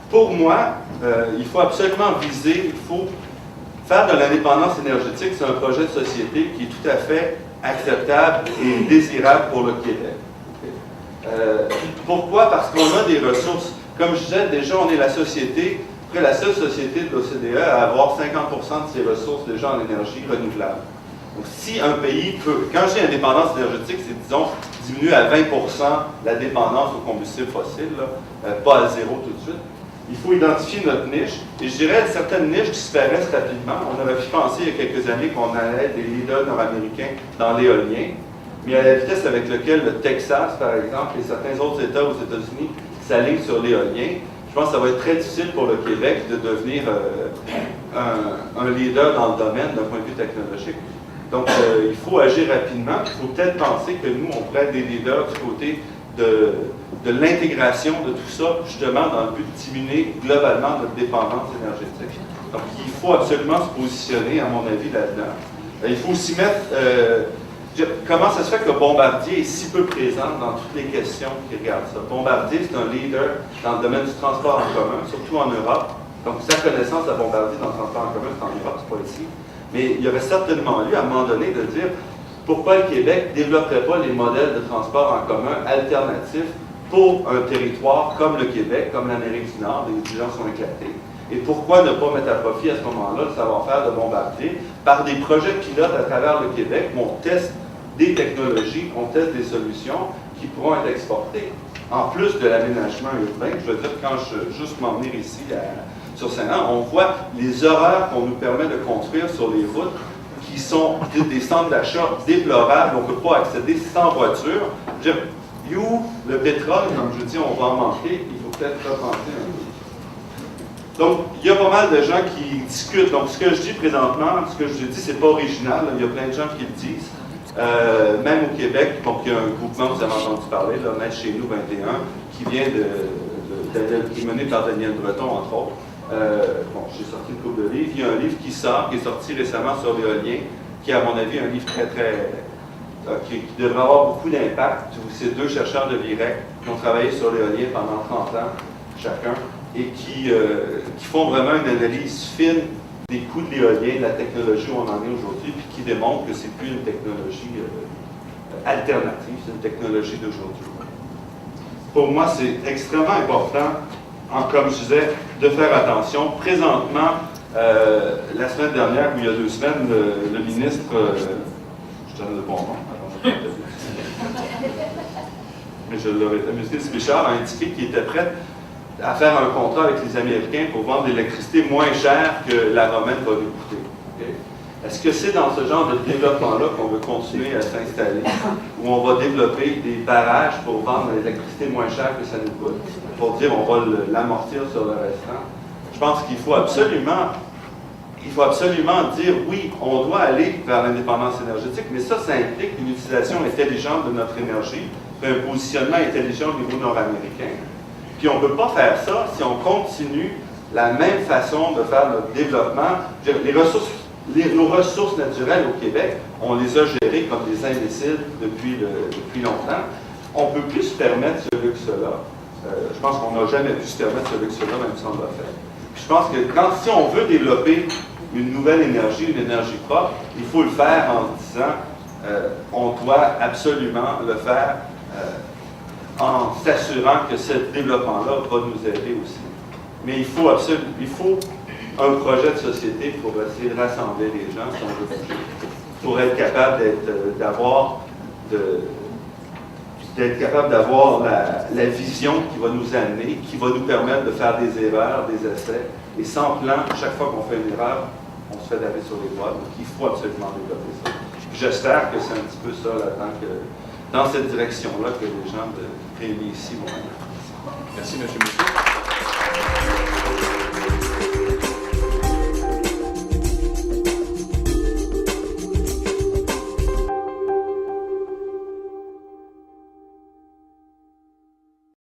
Pour moi, il faut absolument viser, il faut faire de l'indépendance énergétique, c'est un projet de société qui est tout à fait acceptable et désirable pour le Québec. Pourquoi? Parce qu'on a des ressources. Comme je disais, déjà, on est la société, la seule société de l'OCDE à avoir 50% de ses ressources déjà en énergie renouvelable. Donc, si un pays peut, quand je dis indépendance énergétique, c'est, disons, diminuer à 20% la dépendance aux combustibles fossiles, là, pas à zéro tout de suite. Il faut identifier notre niche, et je dirais certaines niches disparaissent rapidement. On aurait pu penser il y a quelques années qu'on allait être des leaders nord-américains dans l'éolien, mais à la vitesse avec laquelle le Texas, par exemple, et certains autres États aux États-Unis s'alignent sur l'éolien, je pense que ça va être très difficile pour le Québec de devenir un leader dans le domaine d'un point de vue technologique. Donc, il faut agir rapidement. Il faut peut-être penser que nous, on pourrait être des leaders du côté de l'intégration de tout ça, justement, dans le but de diminuer globalement notre dépendance énergétique. Donc, il faut absolument se positionner, à mon avis, là-dedans. Il faut aussi mettre... comment ça se fait que Bombardier est si peu présent dans toutes les questions qui regardent ça? Bombardier, c'est un leader dans le domaine du transport en commun, surtout en Europe. Donc, sa connaissance à Bombardier dans le transport en commun, c'est en Europe, c'est pas ici. Mais il y aurait certainement lieu, à un moment donné, de dire pourquoi le Québec ne développerait pas les modèles de transport en commun alternatifs pour un territoire comme le Québec, comme l'Amérique du Nord, les gens sont éclatés. Et pourquoi ne pas mettre à profit à ce moment-là le savoir-faire de Bombardier par des projets pilotes à travers le Québec où on teste des technologies, on teste des solutions qui pourront être exportées. En plus de l'aménagement urbain, je veux dire, quand je juste m'en venir ici sur Saint-Anne, on voit les horreurs qu'on nous permet de construire sur les routes qui sont des centres d'achat déplorables, on ne peut pas accéder sans voiture. Je veux dire, le pétrole, comme je dis, on va en manquer, il faut peut-être repenser un peu. Donc, il y a pas mal de gens qui discutent. Donc, ce que je dis présentement, ce que je dis, c'est pas original, il y a plein de gens qui le disent. Même au Québec, donc il y a un groupement, vous avez entendu parler, là, Maître chez nous 21, qui vient qui est mené par Daniel Breton, entre autres. J'ai sorti une couple de livres. Il y a un livre qui sort, qui est sorti récemment sur l'éolien, qui est, à mon avis, un livre qui devrait avoir beaucoup d'impact. C'est deux chercheurs de l'IREC qui ont travaillé sur l'éolien pendant 30 ans, chacun, et qui font vraiment une analyse fine des coûts de l'éolien, de la technologie où on en est aujourd'hui, puis qui démontrent que c'est plus une technologie alternative, c'est une technologie d'aujourd'hui. Pour moi, c'est extrêmement important, comme je disais, de faire attention. Présentement, la semaine dernière, ou il y a 2 semaines, le ministre, je donne le bon nom, mais je l'aurais été, M. Bichard a indiqué qu'il était prêt à faire un contrat avec les Américains pour vendre de l'électricité moins chère que la romaine va nous coûter. Okay? Est-ce que c'est dans ce genre de développement-là qu'on veut continuer à s'installer, où on va développer des barrages pour vendre de l'électricité moins chère que ça nous coûte, pour dire on va l'amortir sur le restant? Je pense qu'il faut absolument dire oui, on doit aller vers l'indépendance énergétique, mais ça implique une utilisation intelligente de notre énergie, un positionnement intelligent au niveau nord-américain. Puis on ne peut pas faire ça si on continue la même façon de faire notre développement. Nos ressources naturelles au Québec, on les a gérées comme des imbéciles depuis longtemps. On ne peut plus se permettre ce luxe-là. Je pense qu'on n'a jamais pu se permettre ce luxe-là, même si on l'a fait. Puis je pense que si on veut développer une nouvelle énergie, une énergie propre, il faut le faire en se disant on doit absolument le faire en s'assurant que ce développement-là va nous aider aussi. Mais il faut un projet de société pour essayer de rassembler les gens, si on veut bouger, pour être capable d'avoir la vision qui va nous amener, qui va nous permettre de faire des erreurs, des essais, et sans plan, chaque fois qu'on fait une erreur, on se fait taper sur les doigts. Donc il faut absolument développer ça. J'espère que c'est un petit peu ça là-dedans, dans cette direction-là que les gens réunis ici vont aller. Merci, M. Messier.